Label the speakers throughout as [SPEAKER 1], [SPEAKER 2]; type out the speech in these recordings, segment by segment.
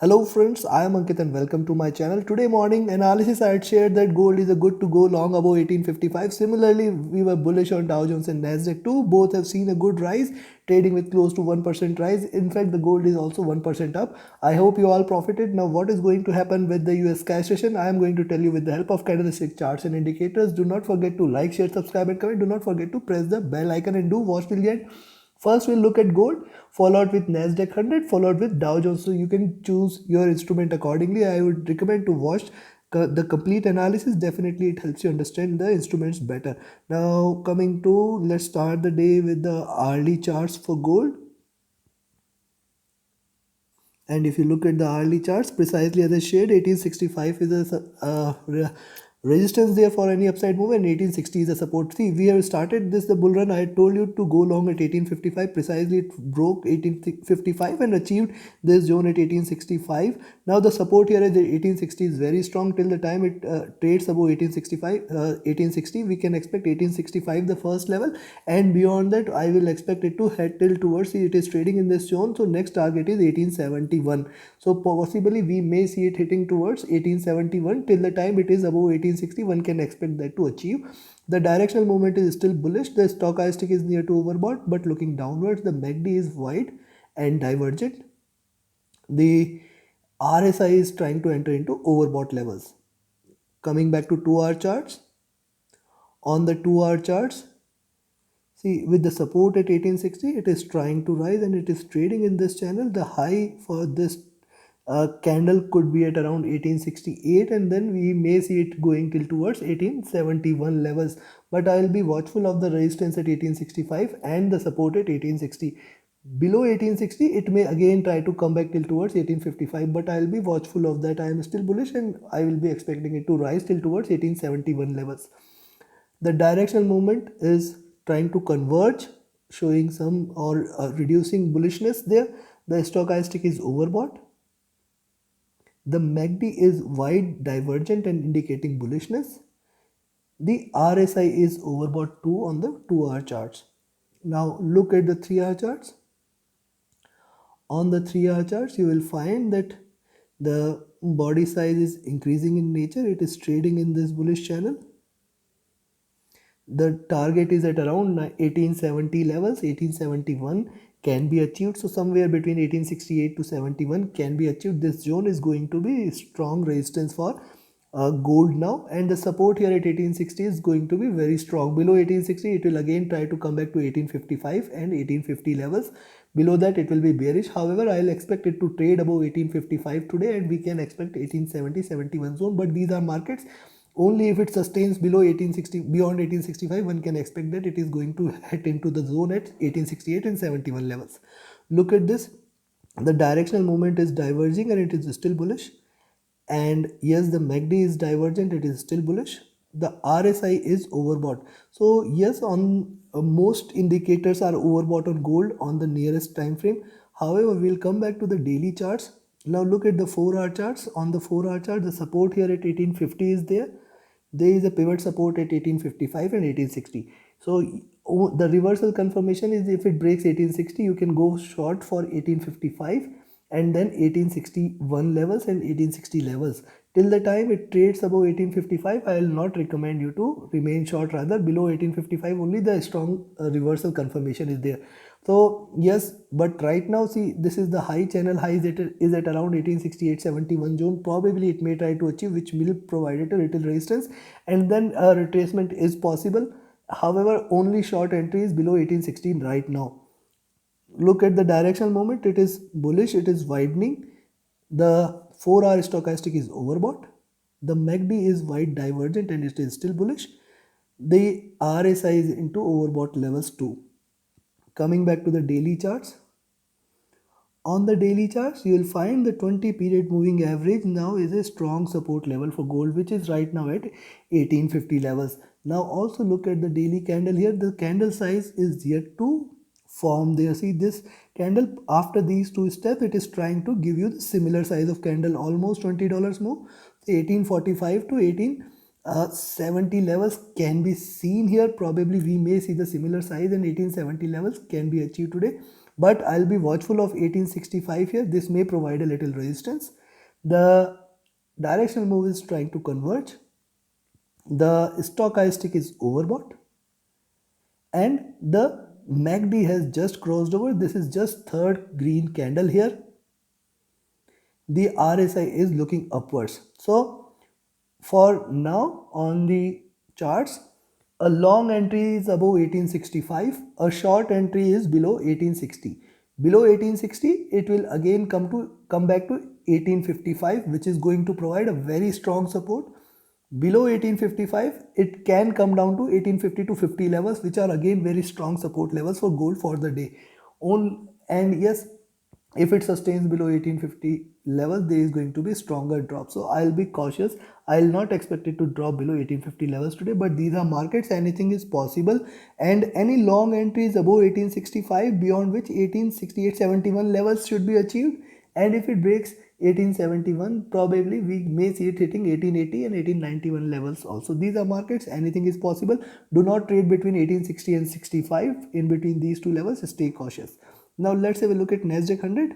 [SPEAKER 1] Hello friends, I am Ankit and welcome to my channel. Today morning analysis I had shared that gold is a good to go long above 1855. Similarly, we were bullish on Dow Jones and Nasdaq too. Both have seen a good rise, trading with close to 1% rise. In fact, the gold is also 1% up. I hope you all profited. Now what is going to happen with the US cash session? I am going to tell you with the help of candlestick charts and indicators. Do not forget to like, share, subscribe and comment. Do not forget to press the bell icon and do watch till the end. First, we'll look at gold, followed with Nasdaq 100, followed with Dow Jones. So you can choose your instrument accordingly. I would recommend to watch the complete analysis. Definitely, it helps you understand the instruments better. Now, coming to, let's start the day with the hourly charts for gold. And if you look at the hourly charts, precisely as I shared, 1865 is a resistance there for any upside move, and 1860 is a support. See, we have started the bull run. I told you to go long at 1855. Precisely, it broke 1855 and achieved this zone at 1865. Now the support here at 1860 is very strong. Till the time it trades above 1860, we can expect 1865 the first level, and beyond that I will expect it to head till towards. See, it is trading in this zone, so next target is 1871. So possibly we may see it hitting towards 1871. Till the time it is above 1860, one can expect that to achieve. The directional movement is still bullish. The stochastic is near to overbought, but looking downwards, the MACD is wide and divergent. The RSI is trying to enter into overbought levels. Coming back to 2-hour charts. On the 2-hour charts, see, with the support at 1860, it is trying to rise and it is trading in this channel. The high for this candle could be at around 1868, and then we may see it going till towards 1871 levels. But I will be watchful of the resistance at 1865 and the support at 1860. Below 1860, it may again try to come back till towards 1855, but I will be watchful of that. I am still bullish and I will be expecting it to rise till towards 1871 levels. The directional movement is trying to converge, showing some or reducing bullishness there. The stochastic is overbought. The MACD is wide divergent and indicating bullishness. The RSI is overbought too on the 2-hour charts. Now look at the 3-hour charts. On the 3-hour charts, you will find that the body size is increasing in nature. It is trading in this bullish channel. The target is at around 1870 levels. 1871 can be achieved, so somewhere between 1868 to 71 can be achieved. This zone is going to be strong resistance for gold now, and the support here at 1860 is going to be very strong. Below 1860, it will again try to come back to 1855 and 1850 levels. Below that, it will be bearish. However, I'll expect it to trade above 1855 today, and we can expect 1870-71 zone. But these are markets. Only if it sustains below 1860, beyond 1865, one can expect that it is going to head into the zone at 1868 and 71 levels. Look at this. The directional movement is diverging and it is still bullish. And yes, the MACD is divergent, it is still bullish. The RSI is overbought. So yes, on most indicators are overbought on gold on the nearest time frame. However, we'll come back to the daily charts. Now look at the 4-hour charts. On the 4-hour chart, the support here at 1850 is there. There is a pivot support at 1855 and 1860. So the reversal confirmation is if it breaks 1860, you can go short for 1855 and then 1861 levels and 1860 levels. Till the time it trades above 1855, I will not recommend you to remain short. Rather, below 1855 only the strong reversal confirmation is there. So yes, but right now, see, this is the high channel high is at around 1868-71 zone. Probably it may try to achieve, which will provide it a little resistance, and then a retracement is possible. However, only short entry is below 1816 right now. Look at the directional movement. It is bullish, it is widening. The 4-hour stochastic is overbought. The MACD is wide divergent and it is still bullish. The RSI is into overbought levels too. Coming back to the daily charts. On the daily charts, you will find the 20 period moving average now is a strong support level for gold, which is right now at 1850 levels. Now also look at the daily candle here. The candle size is yet to form there. See, this candle, after these two steps, it is trying to give you the similar size of candle, almost $20 move. 1845 to 1870 levels can be seen here. Probably we may see the similar size, and 1870 levels can be achieved today. but I'll be watchful of 1865 here. This may provide a little resistance. The directional move is trying to converge. The stochastic is overbought, and the MACD has just crossed over. This is just third green candle here. The RSI is looking upwards. So for now on the charts, a long entry is above 1865, a short entry is below 1860. Below 1860, it will again come back to 1855, which is going to provide a very strong support. Below 1855, it can come down to 1850 to 50 levels, which are again very strong support levels for gold for the day. And yes, if it sustains below 1850 levels, there is going to be stronger drop. So I'll be cautious. I'll not expect it to drop below 1850 levels today, but these are markets, anything is possible. And any long entries above 1865, beyond which 1868-71 levels should be achieved. And if it breaks 1871, probably we may see it hitting 1880 and 1891 levels also. These are markets, anything is possible. Do not trade between 1860 and 65. In between these two levels, stay cautious. Now let's have a look at Nasdaq 100.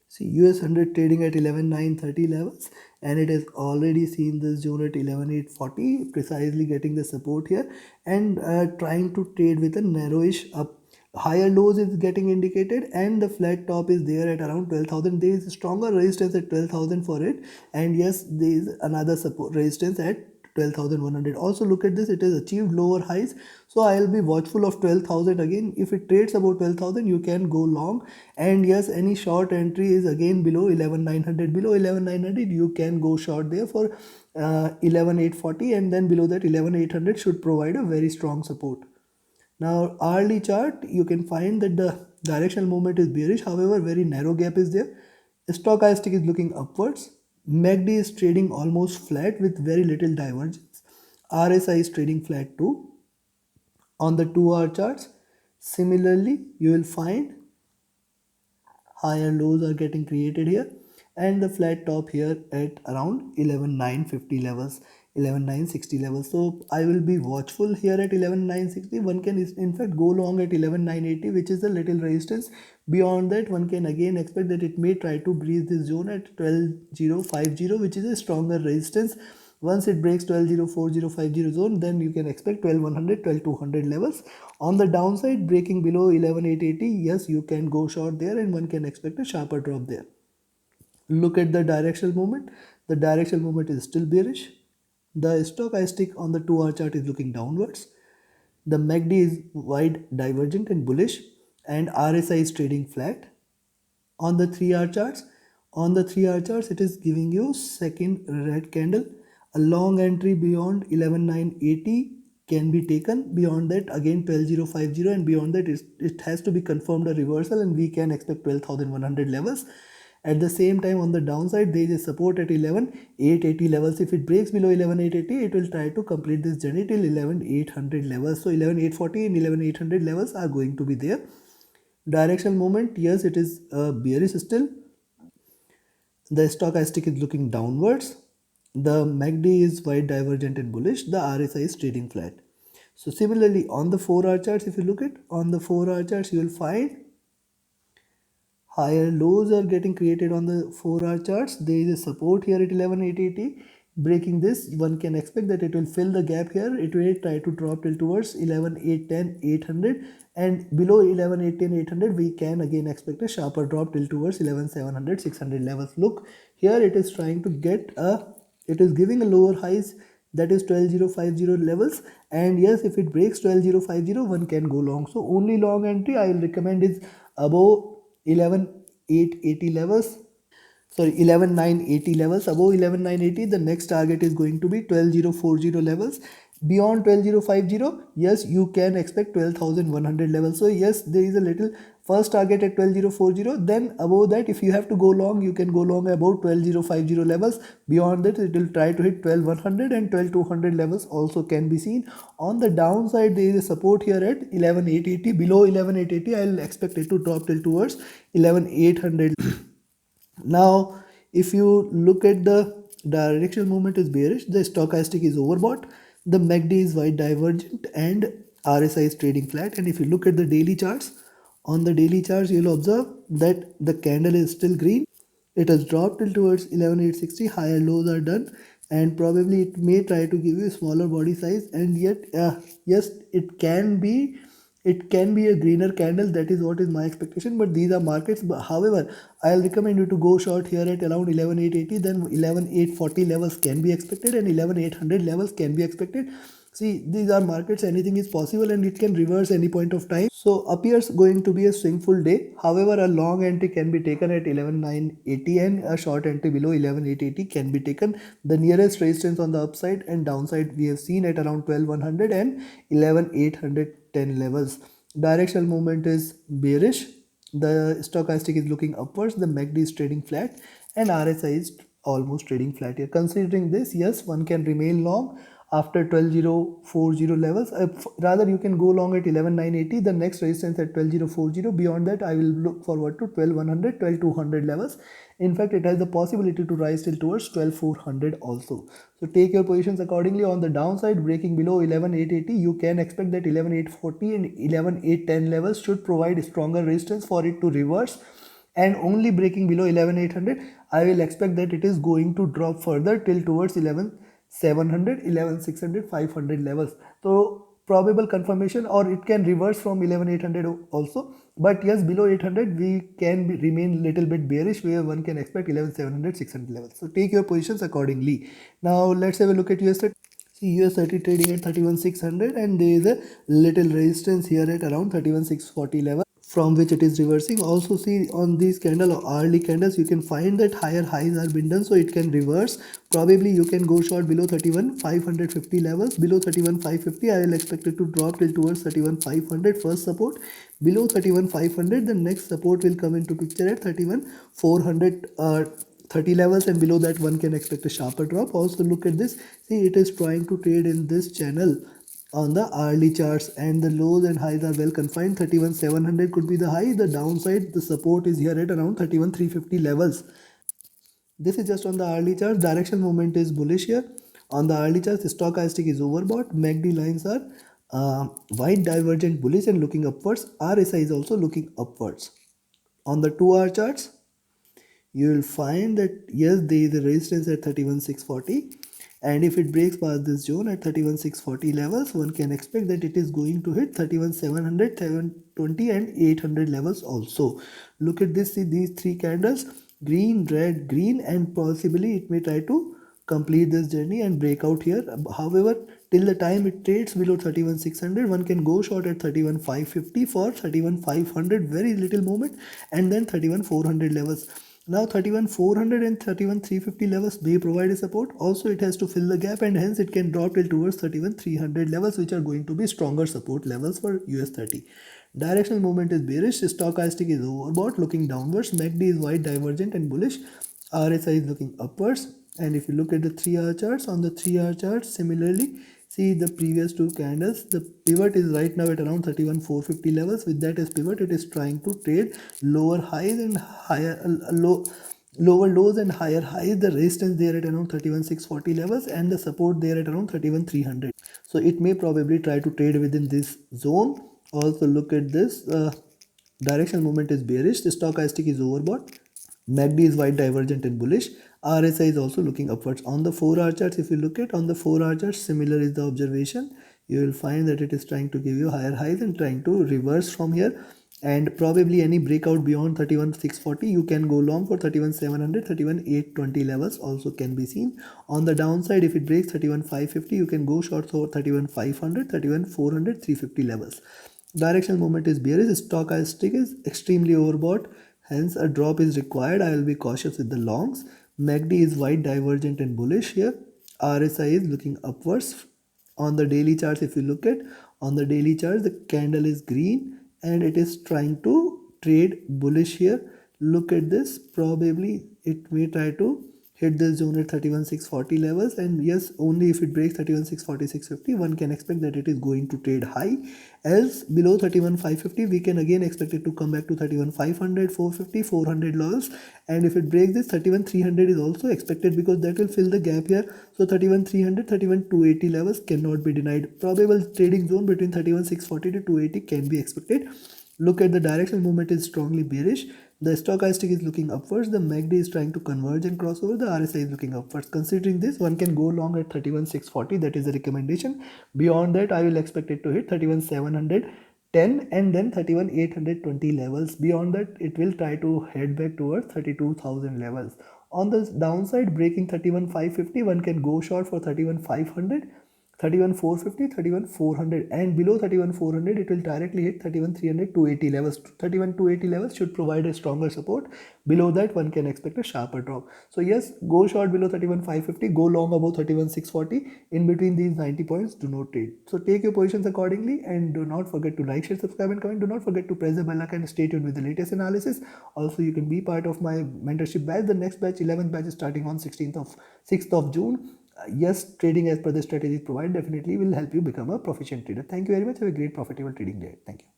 [SPEAKER 1] See, US 100 trading at 11,930 levels, and it has already seen this zone at 11,840, precisely getting the support here, and trying to trade with a narrowish up. Higher lows is getting indicated, and the flat top is there at around 12,000. There is stronger resistance at 12,000 for it, and yes, there is another support resistance at 12,100. Also look at this, it has achieved lower highs, so I'll be watchful of 12,000 again. If it trades about 12,000, you can go long, and yes, any short entry is again below 11,900. Below 11,900, you can go short there for 11,840, and then below that 11,800 should provide a very strong support. Now hourly chart, you can find that the directional movement is bearish, however very narrow gap is there. Stochastic is looking upwards. MACD is trading almost flat with very little divergence. RSI is trading flat too. On the 2-hour charts, similarly, you will find higher lows are getting created here, and the flat top here at around 11,950 levels, 11,960 levels. So I will be watchful here at 11,960. One can in fact go long at 11,980, which is a little resistance. Beyond that, one can again expect that it may try to breach this zone at 12,050, which is a stronger resistance. Once it breaks 12,04050 zone, then you can expect 12,100, 12,200 levels. On the downside, breaking below 11,880, yes, you can go short there, and one can expect a sharper drop there. Look at the directional movement. The directional movement is still bearish. The stochastic on the 2-hour chart is looking downwards. The MACD is wide divergent and bullish, and RSI is trading flat. On the 3-hour charts, it is giving you second red candle. A long entry beyond 11,980 can be taken. Beyond that, again 12,050, and beyond that it has to be confirmed a reversal, and we can expect 12,100 levels. At the same time, on the downside, there is a support at 11,880 levels. If it breaks below 11,880, it will try to complete this journey till 11,800 levels. So 11,840 and 11,800 levels are going to be there. Directional movement, yes, it is bearish still. The stochastic is looking downwards. The MACD is wide divergent and bullish. The RSI is trading flat. So similarly, on the 4-hour charts, if you look at on the 4-hour charts, you will find higher lows are getting created on the 4-hour charts. There is a support here at 11,880. Breaking this, one can expect that it will fill the gap here. It will try to drop till towards 11,810, 800, and below 11,810, 800, we can again expect a sharper drop till towards 11,700, 600 levels. Look, here it is trying to get it is giving a lower highs, that is 12,050 levels, and yes, if it breaks 12,050, one can go long. So only long entry I will recommend is above 11,880 levels. Sorry, 11,980 levels. Above 11,980, the next target is going to be 12,040 levels. Beyond 12,050, yes, you can expect 12,100 levels. So yes, there is a little first target at 12,040. Then above that, if you have to go long, you can go long about 12,050 levels. Beyond that, it will try to hit 12,100, and 12,200 levels also can be seen. On the downside, there is a support here at 11,880. Below 11,880, I will expect it to drop till towards 11,800. Now, if you look at the directional movement is bearish, the stochastic is overbought, the MACD is wide divergent, and RSI is trading flat. And if you look at the daily charts, On the daily charts, you'll observe that the candle is still green. It has dropped till towards 11,860. Higher lows are done, and probably it may try to give you a smaller body size. And yet, yes, it can be a greener candle. That is what is my expectation. But these are markets. But however, I'll recommend you to go short here at around 11,880. Then 11,840 levels can be expected, and 11,800 levels can be expected. See, these are markets, anything is possible and it can reverse any point of time. So appears going to be a swingful day. However, a long entry can be taken at 11,980 and a short entry below 11,880 can be taken. The nearest resistance on the upside and downside we have seen at around 12,100 and 11,810 levels. Directional movement is bearish. The stochastic is looking upwards. The MACD is trading flat and RSI is almost trading flat here. Considering this, yes, one can remain long after 12,040 levels. Rather, you can go long at 11,980. The next resistance at 12,040. Beyond that, I will look forward to 12,100, 12,200 levels. In fact, it has the possibility to rise till towards 12,400 also. So take your positions accordingly. On the downside, breaking below 11,880, you can expect that 11,840 and 11,810 levels should provide stronger resistance for it to reverse. And only breaking below 11,800, I will expect that it is going to drop further till towards 11,700, 11,600, 500 levels. So probable confirmation, or it can reverse from 11,800 also. But yes, below 800 we can remain little bit bearish, where one can expect 11,700, 600 levels. So take your positions accordingly. Now let's have a look at US30. See, US30 trading at 31,600 and there is a little resistance here at around 31,640 level, from which it is reversing. Also see on these candle or hourly candles, you can find that higher highs are been done, so it can reverse. Probably you can go short below 31,550 levels. Below 31,550 I will expect it to drop till towards 31,500 first support. Below 31,500 the next support will come into picture at 31,400 30 levels, and below that one can expect a sharper drop. Also look at this. See, it is trying to trade in this channel on the hourly charts, and the lows and highs are well confined. 31,700 could be the high. The downside, the support is here at around 31,350 levels. This is just on the hourly chart. Direction movement is bullish here. On the hourly chart, the stochastic is overbought. MACD lines are wide divergent bullish and looking upwards. RSI is also looking upwards. On the 2-hour charts, you will find that yes, there is a resistance at 31,640, and if it breaks past this zone at 31,640 levels, one can expect that it is going to hit 31,700, 720 and 800 levels also. Look at this. See these three candles, green, red, green, and possibly it may try to complete this journey and break out here. However, till the time it trades below 31,600, one can go short at 31,550 for 31,500, very little movement, and then 31,400 levels. Now 31,400 and 31,350 levels may provide a support. Also it has to fill the gap, and hence it can drop till towards 31,300 levels, which are going to be stronger support levels for US30. Directional movement is bearish. Stochastic is overbought, looking downwards. MACD is wide divergent and bullish. RSI is looking upwards. And if you look at the 3-hour charts, on the 3-hour charts, similarly, see the previous two candles, the pivot is right now at around 31,450 levels. With that as pivot, it is trying to trade lower highs and higher lower lows and higher highs. The resistance there at around 31,640 levels, and the support there at around 31,300. So it may probably try to trade within this zone. Also look at this. Directional movement is bearish. The stochastic is overbought. MACD is wide divergent and bullish. RSI is also looking upwards. On the 4-hour charts, if you look at on the 4-hour charts, similar is the observation. You will find that it is trying to give you higher highs and trying to reverse from here. And probably any breakout beyond 31,640, you can go long for 31,700, 31,820 levels also can be seen. On the downside, if it breaks 31,550, you can go short for 31,500, 31,400, 350 levels. Directional movement is bearish. Stochastic is extremely overbought. Hence, a drop is required. I will be cautious with the longs. MACD is wide divergent and bullish here. RSI is looking upwards. On the daily charts, if you look at on the daily charts, the candle is green and it is trying to trade bullish here. Look at this. Probably it may try to hit this zone at 31,640 levels, and yes, only if it breaks 31,640, 650, one can expect that it is going to trade high. Else below 31,550, we can again expect it to come back to 31,500, 450, 400 levels, and if it breaks this, 31,300 is also expected, because that will fill the gap here. So 31,300, 31,280 levels cannot be denied. Probable trading zone between 31,640 to 280 can be expected. Look at the directional movement is strongly bearish. The stochastic is looking upwards. The MACD is trying to converge and cross over. The RSI is looking upwards. Considering this, one can go long at 31,640. That is the recommendation. Beyond that, I will expect it to hit 31,710 and then 31,820 levels. Beyond that, it will try to head back towards 32,000 levels. On the downside, breaking 31,550, one can go short for 31,500. 31,450, 31,400, and below 31,400 it will directly hit 31,300, 280 levels. 31,280 levels should provide a stronger support. Below that, one can expect a sharper drop. So yes, go short below 31,550, go long above 31,640. In between these 90 points, do not trade. So take your positions accordingly, and do not forget to like, share, subscribe and comment. Do not forget to press the bell icon and stay tuned with the latest analysis. Also, you can be part of my mentorship batch. The next batch, 11th batch, is starting on 6th of June. Yes, trading as per the strategies provided definitely will help you become a proficient trader. Thank you very much. Have a great profitable trading day. Thank you.